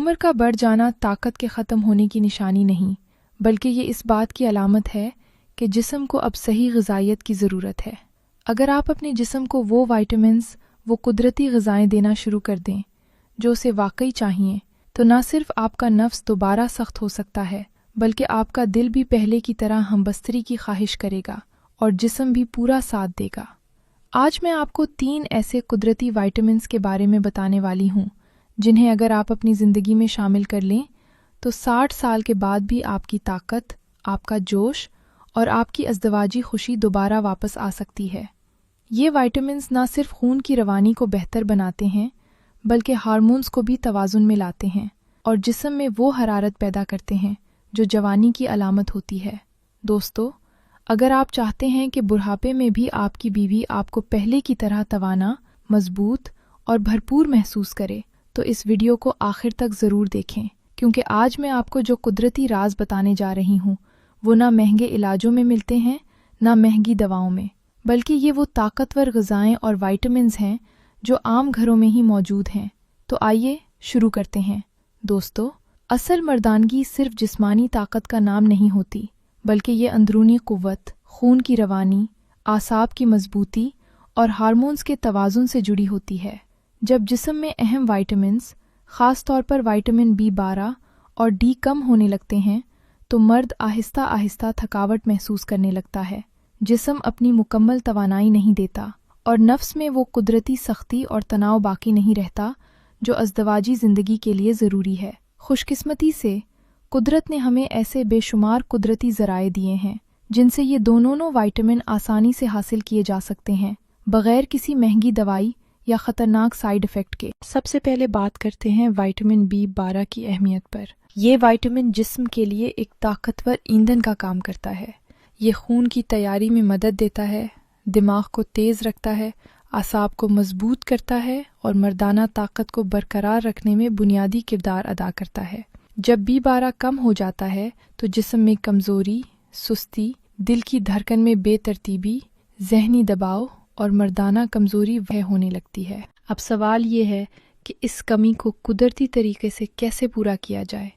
عمر کا بڑھ جانا طاقت کے ختم ہونے کی نشانی نہیں، بلکہ یہ اس بات کی علامت ہے کہ جسم کو اب صحیح غذائیت کی ضرورت ہے۔ اگر آپ اپنے جسم کو وہ وائٹامنز، وہ قدرتی غذائیں دینا شروع کر دیں جو اسے واقعی چاہیے، تو نہ صرف آپ کا نفس دوبارہ سخت ہو سکتا ہے، بلکہ آپ کا دل بھی پہلے کی طرح ہمبستری کی خواہش کرے گا اور جسم بھی پورا ساتھ دے گا۔ آج میں آپ کو 3 ایسے قدرتی وائٹامنز کے بارے میں بتانے والی ہوں جنہیں اگر آپ اپنی زندگی میں شامل کر لیں تو 60 سال کے بعد بھی آپ کی طاقت، آپ کا جوش اور آپ کی ازدواجی خوشی دوبارہ واپس آ سکتی ہے۔ یہ وائٹامنز نہ صرف خون کی روانی کو بہتر بناتے ہیں بلکہ ہارمونز کو بھی توازن میں لاتے ہیں اور جسم میں وہ حرارت پیدا کرتے ہیں جو جوانی کی علامت ہوتی ہے۔ دوستو، اگر آپ چاہتے ہیں کہ بڑھاپے میں بھی آپ کی بیوی آپ کو پہلے کی طرح توانا، مضبوط اور بھرپور محسوس کرے تو اس ویڈیو کو آخر تک ضرور دیکھیں، کیونکہ آج میں آپ کو جو قدرتی راز بتانے جا رہی ہوں وہ نہ مہنگے علاجوں میں ملتے ہیں نہ مہنگی دواؤں میں، بلکہ یہ وہ طاقتور غذائیں اور وائٹامنز ہیں جو عام گھروں میں ہی موجود ہیں۔ تو آئیے شروع کرتے ہیں۔ دوستو، اصل مردانگی صرف جسمانی طاقت کا نام نہیں ہوتی، بلکہ یہ اندرونی قوت، خون کی روانی، اعصاب کی مضبوطی اور ہارمونز کے توازن سے جڑی ہوتی ہے۔ جب جسم میں اہم وائٹامنز، خاص طور پر وائٹامن B12 اور D کم ہونے لگتے ہیں تو مرد آہستہ آہستہ تھکاوٹ محسوس کرنے لگتا ہے، جسم اپنی مکمل توانائی نہیں دیتا اور نفس میں وہ قدرتی سختی اور تناؤ باقی نہیں رہتا جو ازدواجی زندگی کے لیے ضروری ہے۔ خوش قسمتی سے قدرت نے ہمیں ایسے بے شمار قدرتی ذرائع دیے ہیں جن سے یہ دونوں وائٹامن آسانی سے حاصل کیے جا سکتے ہیں، بغیر کسی مہنگی دوائی یا خطرناک سائیڈ ایفیکٹ کے۔ سب سے پہلے بات کرتے ہیں وائٹامن B12 کی اہمیت پر۔ یہ وائٹامن جسم کے لیے ایک طاقتور ایندھن کا کام کرتا ہے۔ یہ خون کی تیاری میں مدد دیتا ہے، دماغ کو تیز رکھتا ہے، اعصاب کو مضبوط کرتا ہے اور مردانہ طاقت کو برقرار رکھنے میں بنیادی کردار ادا کرتا ہے۔ جب B12 کم ہو جاتا ہے تو جسم میں کمزوری، سستی، دل کی دھڑکن میں بے ترتیبی، ذہنی دباؤ اور مردانہ کمزوری ہونے لگتی ہے۔ اب سوال یہ ہے کہ اس کمی کو قدرتی طریقے سے کیسے پورا کیا جائے؟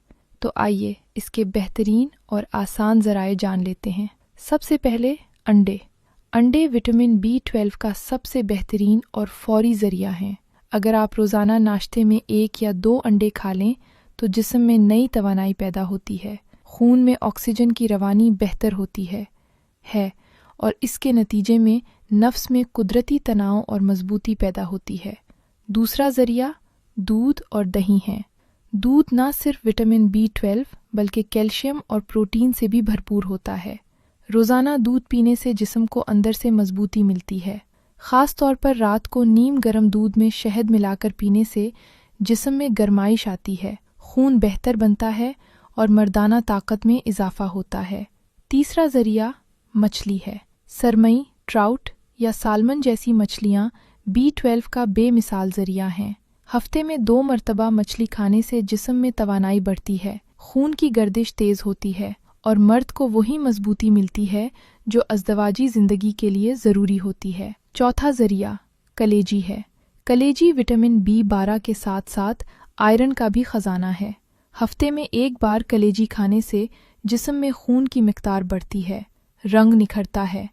تو آئیے اس کے بہترین اور آسان ذرائع جان لیتے ہیں۔ سب سے پہلے انڈے۔ انڈے وٹامن B12 کا سب سے بہترین اور فوری ذریعہ ہیں۔ اگر آپ روزانہ ناشتے میں 1 یا 2 انڈے کھا لیں تو جسم میں نئی توانائی پیدا ہوتی ہے، خون میں آکسیجن کی روانی بہتر ہوتی ہے اور اس کے نتیجے میں نفس میں قدرتی تناؤ اور مضبوطی پیدا ہوتی ہے۔ دوسرا ذریعہ دودھ اور دہی ہیں۔ دودھ نہ صرف وٹامن B12 بلکہ کیلشیم اور پروٹین سے بھی بھرپور ہوتا ہے۔ روزانہ دودھ پینے سے جسم کو اندر سے مضبوطی ملتی ہے، خاص طور پر رات کو نیم گرم دودھ میں شہد ملا کر پینے سے جسم میں گرمائش آتی ہے، خون بہتر بنتا ہے اور مردانہ طاقت میں اضافہ ہوتا ہے۔ تیسرا ذریعہ مچھلی ہے۔ سرمئی، ٹراؤٹ یا سالمن جیسی مچھلیاں B12 کا بے مثال ذریعہ ہیں۔ ہفتے میں 2 مرتبہ مچھلی کھانے سے جسم میں توانائی بڑھتی ہے، خون کی گردش تیز ہوتی ہے اور مرد کو وہی مضبوطی ملتی ہے جو ازدواجی زندگی کے لیے ضروری ہوتی ہے۔ چوتھا ذریعہ کلیجی ہے۔ کلیجی وٹامن B12 کے ساتھ ساتھ آئرن کا بھی خزانہ ہے۔ ہفتے میں 1 بار کلیجی کھانے سے جسم میں خون کی مقدار بڑھتی ہے، رنگ نکھرتا ہے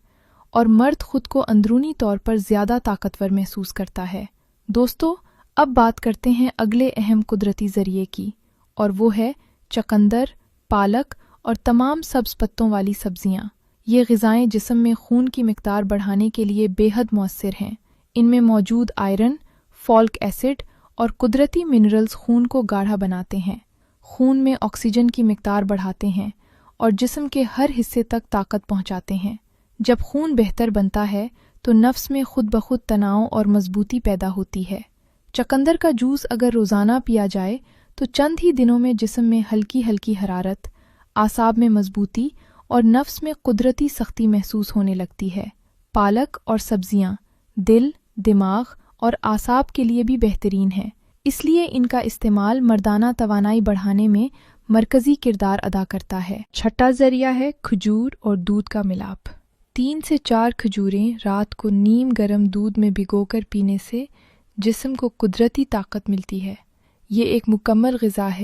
اور مرد خود کو اندرونی طور پر زیادہ طاقتور محسوس کرتا ہے۔ دوستو، اب بات کرتے ہیں اگلے اہم قدرتی ذریعے کی، اور وہ ہے چقندر، پالک اور تمام سبز پتوں والی سبزیاں۔ یہ غذائیں جسم میں خون کی مقدار بڑھانے کے لیے بے حد مؤثر ہیں۔ ان میں موجود آئرن، فولک ایسڈ اور قدرتی منرلز خون کو گاڑھا بناتے ہیں، خون میں آکسیجن کی مقدار بڑھاتے ہیں اور جسم کے ہر حصے تک طاقت پہنچاتے ہیں۔ جب خون بہتر بنتا ہے تو نفس میں خود بخود تناؤ اور مضبوطی پیدا ہوتی ہے۔ چقندر کا جوس اگر روزانہ پیا جائے تو چند ہی دنوں میں جسم میں ہلکی ہلکی حرارت، اعصاب میں مضبوطی اور نفس میں قدرتی سختی محسوس ہونے لگتی ہے۔ پالک اور سبزیاں دل، دماغ اور اعصاب کے لیے بھی بہترین ہیں، اس لیے ان کا استعمال مردانہ توانائی بڑھانے میں مرکزی کردار ادا کرتا ہے۔ چھٹا ذریعہ ہے کھجور اور دودھ کا ملاپ۔ 3 سے 4 کھجوریں رات کو نیم گرم دودھ میں بھگو کر پینے سے جسم کو قدرتی طاقت ملتی ہے۔ یہ ایک مکمل غذا ہے